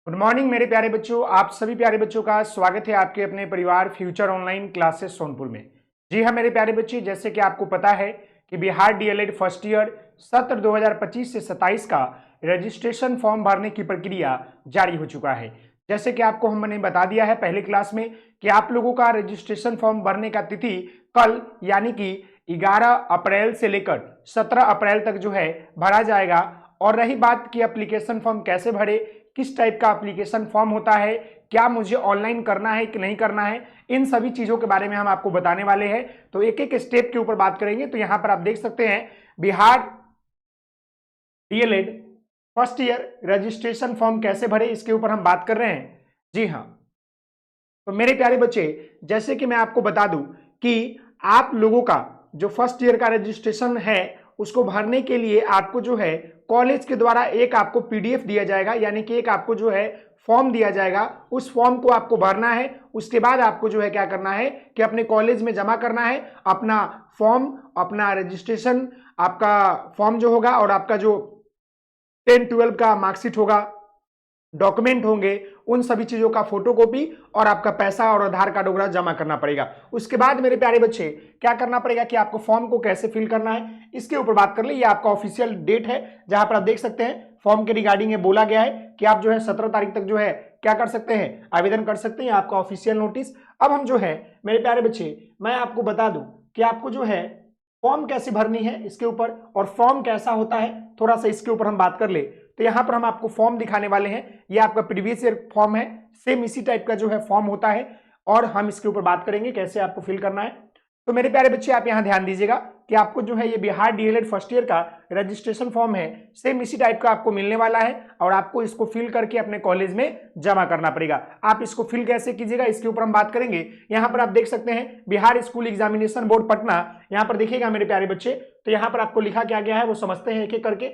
Good morning मेरे प्यारे बच्चों, आप सभी प्यारे बच्चों का स्वागत है आपके अपने परिवार फ्यूचर ऑनलाइन क्लासेस सोनपुर में। जी हाँ मेरे प्यारे बच्चे, जैसे कि आपको पता है कि बिहार डीएलएड फर्स्ट ईयर सत्र 2025 से 27 का रजिस्ट्रेशन फॉर्म भरने की प्रक्रिया जारी हो चुका है। जैसे कि आपको हमने बता दिया है पहले क्लास में कि आप लोगों का रजिस्ट्रेशन फॉर्म भरने का तिथि कल यानी कि 11 अप्रैल से लेकर 17 अप्रैल तक जो है भरा जाएगा। और रही बात कि एप्लीकेशन फॉर्म कैसे भरे, किस टाइप का एप्लीकेशन फॉर्म होता है, क्या मुझे ऑनलाइन करना है कि नहीं करना है, इन सभी चीजों के बारे में हम आपको बताने वाले हैं। तो एक एक स्टेप के ऊपर बात करेंगे। तो यहां पर आप देख सकते हैं Bihar DElEd first year registration form कैसे भरे, इसके ऊपर हम बात कर रहे हैं। जी हाँ, तो मेरे प्यारे बच्चे, जैसे कि मैं आपको बता दूं कि आप लोगों का जो फर्स्ट ईयर का रजिस्ट्रेशन है उसको भरने के लिए आपको जो है कॉलेज के द्वारा एक आपको पीडीएफ दिया जाएगा, यानी कि एक आपको जो है फॉर्म दिया जाएगा। उस फॉर्म को आपको भरना है। उसके बाद आपको जो है क्या करना है कि अपने कॉलेज में जमा करना है अपना फॉर्म, अपना रजिस्ट्रेशन, आपका फॉर्म जो होगा और आपका जो 10-12 का मार्कशीट होगा, डॉक्यूमेंट होंगे, उन सभी चीजों का फोटोकॉपी और आपका पैसा और आधार कार्ड वगैरह जमा करना पड़ेगा। उसके बाद मेरे प्यारे बच्चे क्या करना पड़ेगा कि आपको फॉर्म को कैसे फिल करना है इसके ऊपर बात कर ले। ये आपका ऑफिशियल डेट है जहां पर आप देख सकते हैं फॉर्म के रिगार्डिंग ये बोला गया है कि आप जो है 17 तारीख तक जो है क्या कर सकते हैं, आवेदन कर सकते हैं। आपका ऑफिशियल नोटिस। अब हम जो है मेरे प्यारे बच्चे, मैं आपको बता दूं कि आपको जो है फॉर्म कैसे भरनी है इसके ऊपर, और फॉर्म कैसा होता है थोड़ा सा इसके ऊपर हम बात कर ले। तो यहां पर हम आपको फॉर्म दिखाने वाले हैं। ये आपका प्रीवियस ईयर फॉर्म है, सेम इसी टाइप का जो है फॉर्म होता है और हम इसके ऊपर बात करेंगे कैसे आपको फिल करना है। तो मेरे प्यारे बच्चे, आप यहां ध्यान दीजिएगा कि आपको जो है ये बिहार डीएलएड फर्स्ट ईयर का रजिस्ट्रेशन फॉर्म है, सेम इसी टाइप का आपको मिलने वाला है और आपको इसको फिल करके अपने कॉलेज में जमा करना पड़ेगा। आप इसको फिल कैसे कीजिएगा इसके ऊपर हम बात करेंगे। यहां पर आप देख सकते हैं Bihar school examination board Patna, यहां पर देखिएगा मेरे प्यारे बच्चे। तो यहां पर आपको लिखा क्या गया है वो समझते हैं एक एक करके।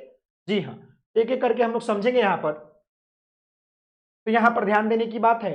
जी हाँ, एक एक करके हम लोग समझेंगे यहां पर। तो यहां पर ध्यान देने की बात है।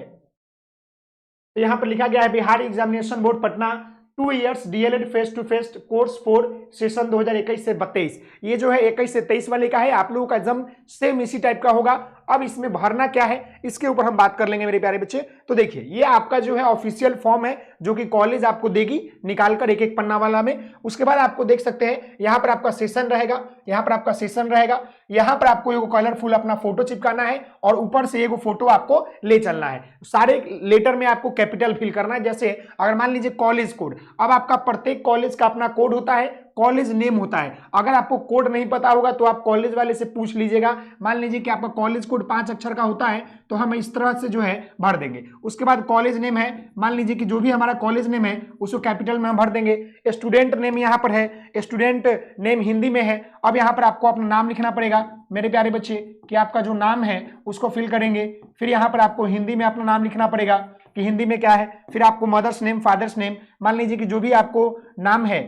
तो यहां पर लिखा गया है Bihar examination board Patna 2 years DElEd face to face course for session 2021 से 22। ये जो है 21 से 23 वाले का है। आप लोगों का एग्जाम सेम इसी टाइप का होगा। अब इसमें भरना क्या है इसके ऊपर हम बात कर लेंगे मेरे प्यारे बच्चे। तो देखिए, ये आपका जो है ऑफिशियल फॉर्म है जो कि कॉलेज आपको देगी निकालकर एक एक पन्ना वाला में। उसके बाद आपको देख सकते हैं यहाँ पर आपका सेशन रहेगा, यहाँ पर आपका सेशन रहेगा, यहाँ पर आपको एगो कलरफुल अपना फोटो चिपकाना है और ऊपर से एगो फोटो आपको ले चलना है। सारे लेटर में आपको कैपिटल फिल करना है। जैसे अगर मान लीजिए कॉलेज कोड, अब आपका प्रत्येक कॉलेज का अपना कोड होता है, कॉलेज नेम होता है। अगर आपको कोड नहीं पता होगा तो आप कॉलेज वाले से पूछ लीजिएगा। मान लीजिए कि आपका कॉलेज कोड 5 अक्षर का होता है तो हम इस तरह से जो है भर देंगे। उसके बाद कॉलेज नेम है, मान लीजिए कि जो भी हमारा कॉलेज नेम है उसको कैपिटल में हम भर देंगे। स्टूडेंट नेम यहाँ पर है, स्टूडेंट नेम हिंदी में है। अब यहाँ पर आपको अपना नाम लिखना पड़ेगा मेरे प्यारे बच्चे कि आपका जो नाम है उसको फिल करेंगे। फिर यहाँ पर आपको हिंदी में अपना नाम लिखना पड़ेगा कि हिंदी में क्या है। फिर आपको मदर्स नेम, फादर्स नेम, मान लीजिए कि जो भी आपको नाम है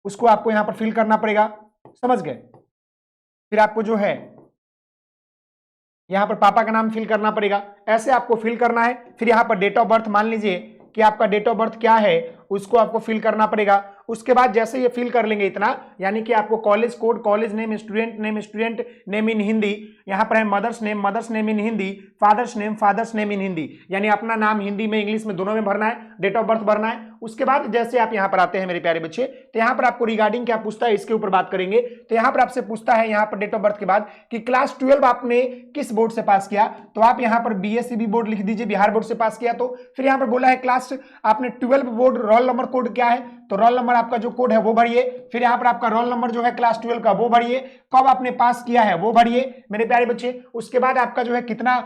उसको आपको यहां पर फिल करना पड़ेगा, समझ गए। फिर आपको जो है यहां पर पापा का नाम फिल करना पड़ेगा, ऐसे आपको फिल करना है। फिर यहां पर डेट ऑफ बर्थ, मान लीजिए कि आपका डेट ऑफ बर्थ क्या है उसको आपको फिल करना पड़ेगा। उसके बाद जैसे ये फिल कर लेंगे इतना, यानी कि आपको college code, college name, student name in Hindi, यहाँ पर है mother's name in Hindi, father's name in Hindi, यानी अपना नाम हिंदी में इंग्लिश में दोनों में भरना है, डेट ऑफ बर्थ भरना है। उसके बाद जैसे आप यहाँ पर आते हैं मेरे प्यारे बच्चे, तो यहाँ पर आपको रिगार्डिंग क्या पूछता है इसके ऊपर बात करेंगे। तो यहाँ पर आपसे पूछता है यहाँ पर डेट ऑफ बर्थ के बाद कि क्लास 12 आपने किस बोर्ड से पास किया, तो आप यहाँ पर बीएससीबी बोर्ड लिख दीजिए, बिहार बोर्ड से पास किया। तो फिर यहाँ पर बोला है क्लास आपने 12 बोर्ड, रोल नंबर कोड क्या है, तो रोल नंबर आपका जो कोड है वो भरिए। फिर यहाँ पर आपका रोल नंबर जो है क्लास 12 का वो भरिए, कब आपने पास किया है वो भरिए मेरे प्यारे बच्चे। उसके बाद आपका जो है कितना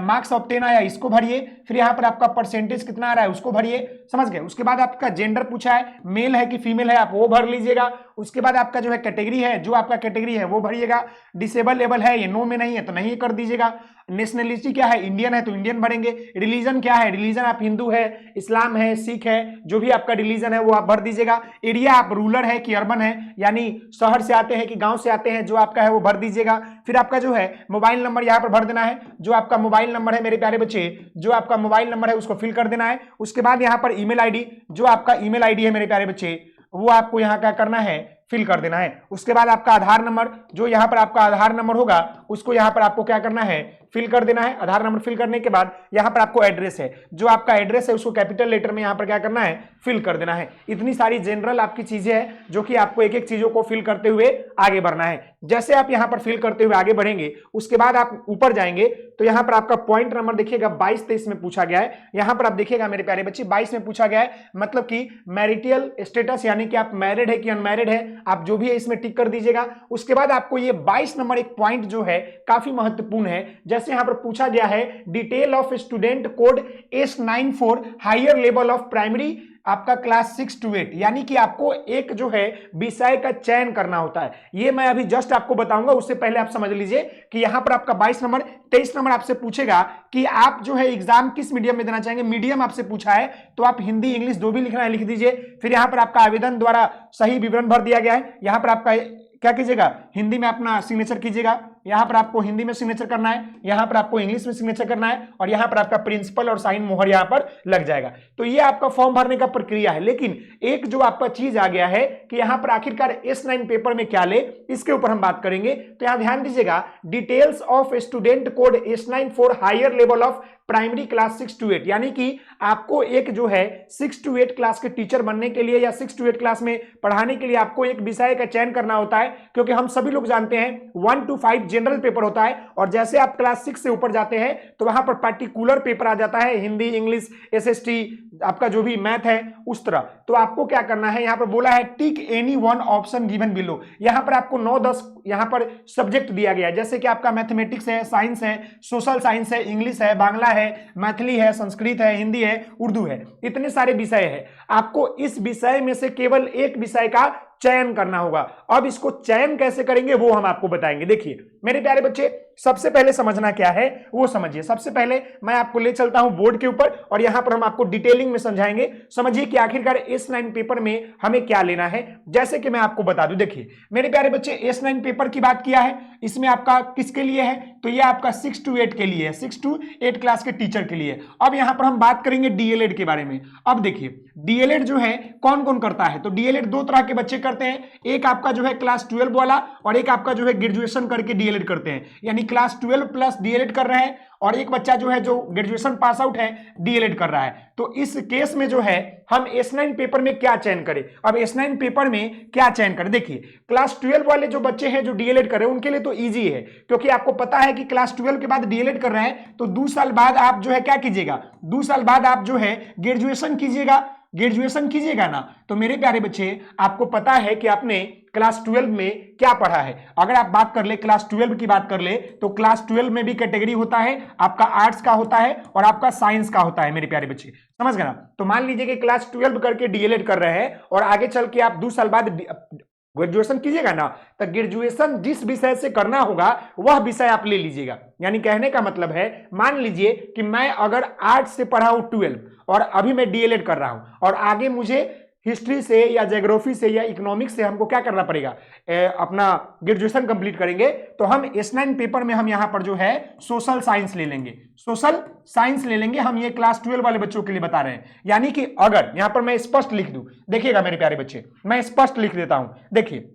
मार्क्स ऑब्टेन आया इसको भरिए। फिर यहाँ पर आपका परसेंटेज कितना आ रहा है उसको भरिए, समझ गए। उसके बाद आपका जेंडर पूछा है, मेल है कि फीमेल है, आप वो भर लीजिएगा। उसके बाद आपका जो है कैटेगरी है, जो आपका कैटेगरी है वो भरिएगा। डिसेबल एबल है, ये नो में नहीं है तो नहीं कर दीजिएगा। नेशनलिटी क्या है, इंडियन है तो इंडियन भरेंगे। रिलीजन क्या है, रिलीजन आप हिंदू है, इस्लाम है, सिख है, जो भी आपका रिलीजन है वो आप भर दीजिएगा। एरिया आप रूरल है कि अर्बन है, यानी शहर से आते हैं कि गांव से आते हैं, जो आपका है वो भर दीजिएगा। फिर आपका जो है मोबाइल नंबर यहाँ पर भर देना है, जो आपका मोबाइल नंबर है मेरे प्यारे बच्चे, जो आपका मोबाइल नंबर है उसको फिल कर देना है। उसके बाद यहाँ पर ईमेल आईडी, जो आपका ईमेल आईडी है मेरे प्यारे बच्चे, वो आपको यहाँ क्या करना है फिल कर देना है। उसके बाद आपका आधार नंबर, जो यहाँ पर आपका आधार नंबर होगा उसको यहाँ पर आपको क्या करना है, फिल कर देना है। आधार नंबर फिल करने के बाद यहाँ पर आपको एड्रेस है, जो आपका एड्रेस है उसको कैपिटल लेटर में यहाँ पर क्या करना है, फिल कर देना है। इतनी सारी जनरल आपकी चीजें हैं जो कि आपको एक एक चीजों को फिल करते हुए आगे बढ़ना है। जैसे आप यहाँ पर फिल करते हुए आगे बढ़ेंगे उसके बाद आप ऊपर जाएंगे तो यहाँ पर आपका पॉइंट नंबर देखिएगा 22-23 में पूछा गया है। यहाँ पर आप देखिएगा मेरे प्यारे बच्चे 22 में पूछा गया है, मतलब कि मैरिटल स्टेटस यानी कि आप मैरिड है कि अनमैरिड है, आप जो भी है इसमें टिक कर दीजिएगा। उसके बाद आपको ये 22 नंबर एक पॉइंट जो है काफी महत्वपूर्ण है। जैसे यहाँ पर पूछा गया है detail of student code S94 higher level of primary आपका क्लास 6 to 8, यानी कि आपको एक जो है विषय का चयन करना होता है। ये मैं अभी जस्ट आपको बताऊंगा, उससे पहले आप समझ लीजिए कि यहां पर आपका 22 नंबर 23 नंबर आपसे पूछेगा कि आप जो है एग्जाम किस मीडियम में देना चाहेंगे। मीडियम आपसे पूछा है तो आप हिंदी इंग्लिश जो भी लिखना है लिख दीजिए। फिर यहां पर आपका आवेदन द्वारा सही विवरण भर दिया गया है। यहां पर आपका क्या कीजिएगा, हिंदी में अपना सिग्नेचर कीजिएगा। यहां पर आपको हिंदी में सिग्नेचर करना है, यहां पर आपको इंग्लिश में सिग्नेचर करना है और यहां पर आपका प्रिंसिपल और साइन मोहर यहां पर लग जाएगा। तो ये आपका फॉर्म भरने का प्रक्रिया है। लेकिन एक जो आपका चीज आ गया है कि यहां पर आखिरकार S9 पेपर में क्या ले, इसके ऊपर हम बात करेंगे। तो यहां ध्यान दीजिएगा, details of student code S94 higher level of primary class 6 to 8, यानी कि आपको एक जो है 6 to 8 क्लास के टीचर बनने के लिए या 6 to 8 क्लास में पढ़ाने के लिए आपको एक विषय का चयन करना होता है। क्योंकि हम सभी लोग जानते हैं 1 to 5 जनरल पेपर होता है और जैसे आप क्लास 6 से ऊपर जाते हैं तो वहां पर पार्टिकुलर पेपर आ जाता है, हिंदी इंग्लिश SST आपका जो भी मैथ है उस तरह। तो आपको क्या करना है, यहां पर बोला है tick any one option given below. यहां पर आपको 9-10 यहां पर सब्जेक्ट दिया गया है, जैसे कि आपका मैथमेटिक्स है, साइंस है, सोशल साइंस है, इंग्लिश है, बांग्ला है, मैथिली है, संस्कृत है, हिंदी है, उर्दू है, इतने सारे विषय है। आपको इस विषय में से केवल एक विषय का चयन करना होगा। अब इसको चयन कैसे करेंगे वो हम आपको बताएंगे। देखिए मेरे प्यारे बच्चे, सबसे पहले समझना क्या है वो समझिए। सबसे पहले मैं आपको ले चलता हूं बोर्ड के ऊपर और यहां पर हम आपको डिटेलिंग में समझाएंगे। समझिए कि आखिरकार S9 पेपर में हमें क्या लेना है। जैसे कि मैं आपको बता दूं, देखिए मेरे प्यारे बच्चे, S9 पेपर की बात किया है, इसमें आपका किसके लिए है, तो ये आपका 6 to 8 के लिए है, 6 to 8 क्लास के टीचर के लिए। अब यहां पर हम बात करेंगे DLED के बारे में। अब देखिए DLED जो है कौन कौन करता है, तो DLED दो तरह के बच्चे करते हैं, एक आपका जो है क्लास 12 वाला और एक आपका जो है ग्रेजुएशन करके DLED करते हैं, यानी क्लास 12 प्लस DLED कर रहे हैं, और एक बच्चा जो है जो ग्रेजुएशन पास आउट है DLED कर रहा है। तो इस केस में जो है हम S9 पेपर में क्या चयन करें। अब S9 पेपर में क्या चयन करें, देखिए क्लास 12 वाले जो बच्चे हैं जो DLED कर रहे हैं उनके लिए तो इजी है, क्योंकि आपको पता है कि क्लास 12 के बाद DLED कर रहे हैं तो 2 साल बाद आप जो है क्या कीजिएगा, 2 साल बाद आप जो है ग्रेजुएशन कीजिएगा ना। तो मेरे प्यारे बच्चे, आपको पता है कि आपने क्लास 12 में क्या पढ़ा है। अगर आप बात कर ले क्लास 12 की बात कर ले तो क्लास 12 में भी कैटेगरी होता है, आपका आर्ट्स का होता है और आपका साइंस का होता है। मेरे प्यारे बच्चे समझ गए ना। तो मान लीजिए कि क्लास 12 करके DLED कर रहे हैं और आगे चल के आप 2 साल बाद ग्रेजुएशन कीजिएगा ना, तो ग्रेजुएशन जिस विषय से करना होगा वह विषय आप ले लीजिएगा। यानी कहने का मतलब है, मान लीजिए कि मैं अगर आर्ट्स से पढ़ा हूं 12 और अभी मैं DLED कर रहा हूं और आगे मुझे हिस्ट्री से या ज्योग्राफी से या इकोनॉमिक्स से हमको क्या करना पड़ेगा, अपना ग्रेजुएशन कंप्लीट करेंगे, तो हम S9 पेपर में हम यहां पर जो है सोशल साइंस ले लेंगे। हम ये क्लास 12 वाले बच्चों के लिए बता रहे हैं। यानी कि अगर यहां पर मैं स्पष्ट लिख दूं, देखिएगा मेरे प्यारे बच्चे, मैं स्पष्ट लिख देता हूं। देखिए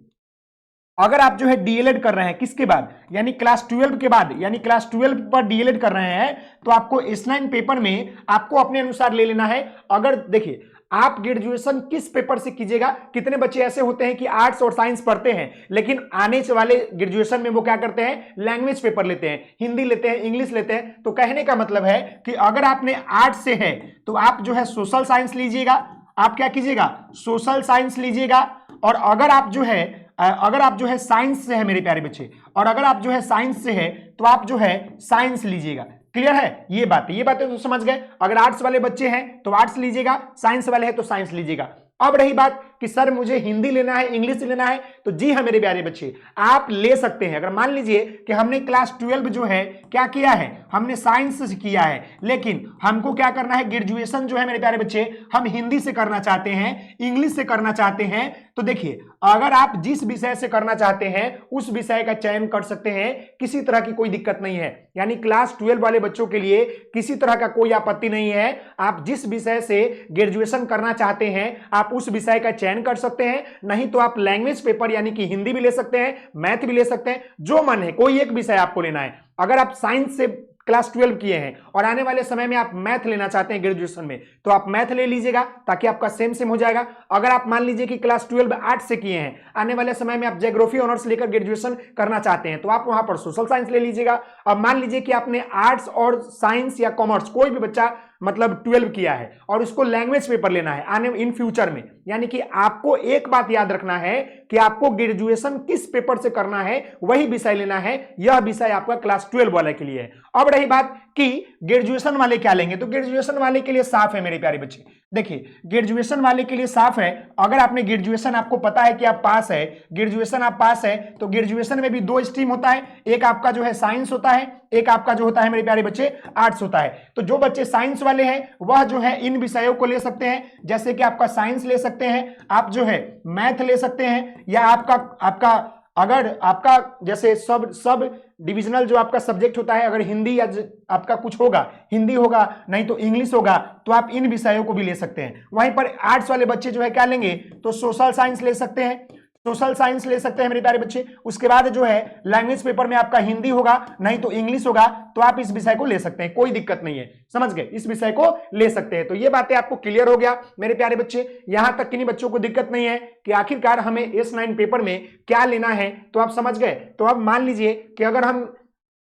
अगर आप जो है DLED कर रहे हैं किसके बाद, यानी क्लास 12 के बाद, यानी क्लास 12 पर DLED कर रहे हैं, तो आपको S9 पेपर में आपको अपने अनुसार ले लेना है। अगर देखिए आप ग्रेजुएशन किस पेपर से कीजिएगा, कितने बच्चे ऐसे होते हैं कि आर्ट्स और साइंस पढ़ते हैं लेकिन आने वाले ग्रेजुएशन में वो क्या करते हैं, लैंग्वेज पेपर लेते हैं, हिंदी लेते हैं, इंग्लिश लेते हैं। तो कहने का मतलब है कि अगर आपने आर्ट्स से है तो आप जो है सोशल साइंस लीजिएगा, आप क्या कीजिएगा, सोशल साइंस लीजिएगा। और अगर आप जो है साइंस से है मेरे प्यारे बच्चे, और अगर आप जो है साइंस से है तो आप जो है साइंस लीजिएगा। क्लियर है ये बातें तो समझ गए। अगर आर्ट्स वाले बच्चे हैं तो आर्ट्स लीजिएगा, साइंस वाले हैं तो साइंस लीजिएगा। अब रही बात कि सर मुझे हिंदी लेना है, इंग्लिश लेना है, तो जी हाँ मेरे प्यारे बच्चे, आप ले सकते हैं। अगर मान लीजिए कि हमने क्लास 12 जो है क्या किया है, हमने साइंस से किया है, लेकिन हमको क्या करना है, ग्रेजुएशन जो है मेरे प्यारे बच्चे हम हिंदी से करना चाहते हैं, इंग्लिश से करना चाहते हैं, तो देखिए, अगर आप जिस विषय से करना चाहते हैं उस विषय का चयन कर सकते हैं, किसी तरह की कोई दिक्कत नहीं है। यानी क्लास 12 वाले बच्चों के लिए किसी तरह का कोई आपत्ति नहीं है। आप जिस विषय से ग्रेजुएशन करना चाहते हैं आप उस विषय का चयन कर सकते हैं, नहीं तो आप लैंग्वेज पेपर यानी कि हिंदी भी ले सकते हैं, मैथ भी ले सकते हैं, जो मन है कोई एक विषय आपको लेना है। अगर आप साइंस से क्लास 12 किए हैं और आने वाले समय में आप मैथ लेना चाहते हैं ग्रेजुएशन में, तो आप मैथ ले लीजिएगा ताकि आपका सेम सेम हो जाएगा। अगर आप मान लीजिए कि क्लास 12 आर्ट से किए हैं, आने वाले समय में आप ज्योग्राफी ऑनर्स लेकर ग्रेजुएशन करना चाहते हैं, तो आप वहां पर सोशल साइंस ले लीजिएगा। अब मान लीजिए कि आपने आर्ट्स और साइंस या कॉमर्स, कोई भी बच्चा मतलब 12 किया है और उसको लैंग्वेज पेपर लेना है आने इन फ्यूचर में, यानी कि आपको एक बात याद रखना है कि आपको ग्रेजुएशन किस पेपर से करना है, वही विषय लेना है। यह विषय आपका क्लास 12 वाले के लिए है। अब रही बात कि ग्रेजुएशन वाले क्या लेंगे, तो ग्रेजुएशन वाले के लिए साफ है मेरे प्यारे बच्चे। देखिए, ग्रेजुएशन वाले के लिए साफ है। अगर आपने ग्रेजुएशन, आपको पता है कि आप पास है, ग्रेजुएशन आप पास है, तो ग्रेजुएशन में भी दो स्ट्रीम होता है, एक आपका जो है साइंस होता है, एक आपका जो होता है मेरे प्यारे बच्चे आर्ट्स होता है। तो जो बच्चे साइंस वाले हैं वह जो है इन विषयों को ले सकते हैं, जैसे कि आपका साइंस ले सकते हैं, आप जो है मैथ ले सकते हैं, या आपका अगर आपका जैसे सब डिविजनल जो आपका सब्जेक्ट होता है, अगर हिंदी या आपका कुछ होगा, हिंदी होगा, नहीं तो इंग्लिश होगा, तो आप इन विषयों को भी ले सकते हैं। वहीं पर आर्ट्स वाले बच्चे जो है क्या लेंगे, तो सोशल साइंस ले सकते हैं, सोशल साइंस ले सकते हैं मेरे प्यारे बच्चे। उसके बाद जो है लैंग्वेज पेपर में आपका हिंदी होगा, नहीं तो इंग्लिश होगा, तो आप इस विषय को ले सकते हैं, कोई दिक्कत नहीं है। समझ गए, इस विषय को ले सकते हैं। तो ये बातें आपको क्लियर हो गया मेरे प्यारे बच्चे। यहां तक किन्हीं बच्चों को दिक्कत नहीं है कि आखिरकार हमें S9 पेपर में क्या लेना है, तो आप समझ गए। तो अब मान लीजिए कि अगर हम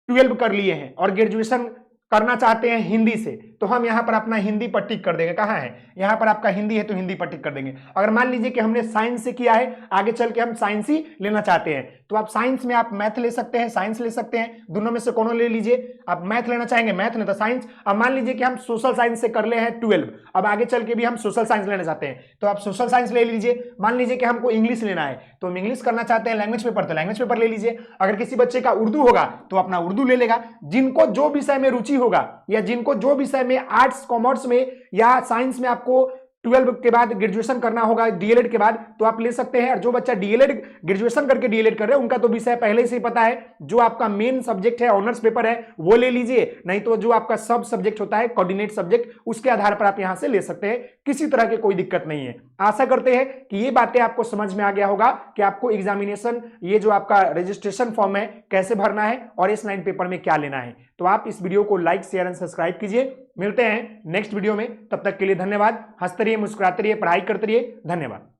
12 कर लिए हैं और ग्रेजुएशन करना चाहते हैं हिंदी से, तो हम यहां पर अपना हिंदी पर टिक कर देंगे। कहां है, यहां पर आपका हिंदी है तो हिंदी पर टिक कर देंगे। अगर मान लीजिए कि हमने साइंस से किया है, आगे चल के हम साइंस ही लेना चाहते हैं, तो आप साइंस में आप मैथ ले सकते हैं, साइंस ले सकते हैं, दोनों में से कोनो ले लीजिए। आप मैथ लेना चाहेंगे मैथ, नहीं तो साइंस। अब मान लीजिए कि हम सोशल साइंस से कर ले हैं 12, अब आगे चल के भी हम सोशल साइंस लेना चाहते हैं, तो आप सोशल साइंस ले लीजिए। मान लीजिए कि हमको इंग्लिश लेना है, तो हम इंग्लिश करना चाहते हैं लैंग्वेज पेपर, तो लैंग्वेज पेपर ले लीजिए। अगर किसी बच्चे का उर्दू होगा तो अपना उर्दू ले लेगा। जिनको जो विषय में रुचि होगा, या जिनको जो विषय में आर्ट्स कॉमर्स में या साइंस में आपको 12 के बाद ग्रेजुएशन करना होगा डीएलएड के बाद, तो आप ले सकते हैं। और जो बच्चा डीएलएड ग्रेजुएशन करके डीएलएड कर रहे हैं, उनका तो विषय पहले से ही पता है, जो आपका मेन सब्जेक्ट है ऑनर्स पेपर है वो ले लीजिए, नहीं तो जो आपका सब सब्जेक्ट होता है कोऑर्डिनेट सब्जेक्ट, उसके आधार पर आप यहां से ले सकते हैं। किसी तरह की कोई दिक्कत नहीं है। आशा करते हैं कि ये बातें आपको समझ में आ गया होगा कि आपको एग्जामिनेशन, ये जो आपका रजिस्ट्रेशन फॉर्म है कैसे भरना है और S9 पेपर में क्या लेना है। तो आप इस वीडियो को लाइक शेयर एंड सब्सक्राइब कीजिए। मिलते हैं नेक्स्ट वीडियो में, तब तक के लिए धन्यवाद। हंसते रहिए, मुस्कुराते रहिए, पढ़ाई करते रहिए। धन्यवाद।